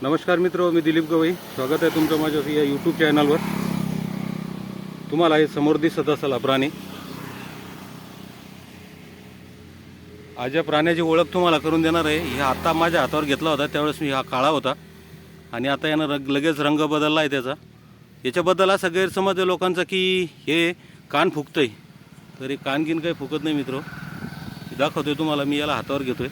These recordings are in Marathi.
नमस्कार मित्र, मी दिलीप गवई. स्वागत आहे तुमचं माझ्या या यूट्यूब चॅनलवर. तुम्हाला हे समोर दिसत असेल हा प्राणी. आज या प्राण्याची ओळख तुम्हाला करून देणार आहे. हे आता माझ्या हातावर घेतला होता त्यावेळेस मी हा काळा होता आणि आता यानं लगेच रंग बदलला आहे त्याचा. याच्याबद्दल असा गैरसमज आहे लोकांचा की हे कान फुकतंय, तर हे कानगिन काही फुकत नाही मित्र. दाखवतोय तुम्हाला, मी याला हातावर घेतोय.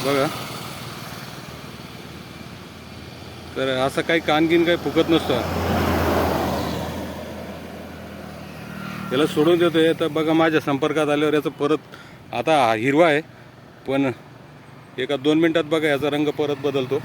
बघा, तर असं काही कानगिन काही फुकत नसतं. याला सोडून देतोय. तर बघा, माझ्या संपर्कात आल्यावर याचं परत आता हिरवा आहे, पण एका 2 मिनिटात बघा याचा रंग परत बदलतो.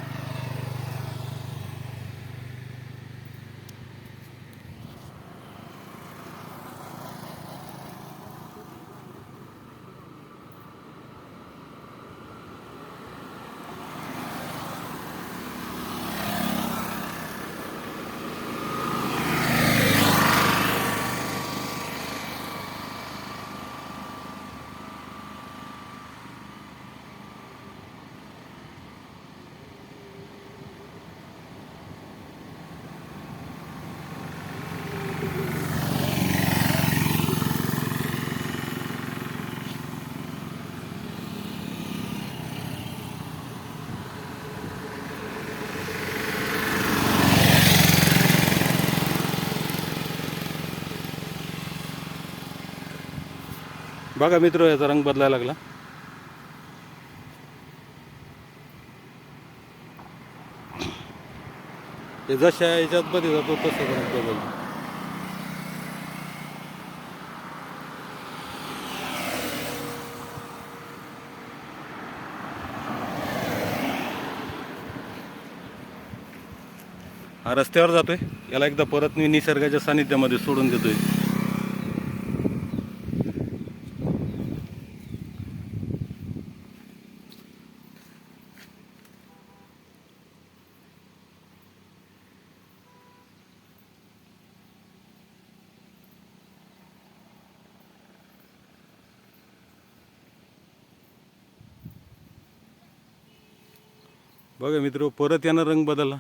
बघा मित्र, याचा रंग बदलायला लागला. ते जशा याच्यात मध्ये जातो तसं रंग बदलतो. हा रस्त्यावर जातोय, याला एकदा परत मी निसर्गाच्या सानिध्यामध्ये सोडून देतोय. बघा मित्र, परत यानं रंग बदलला.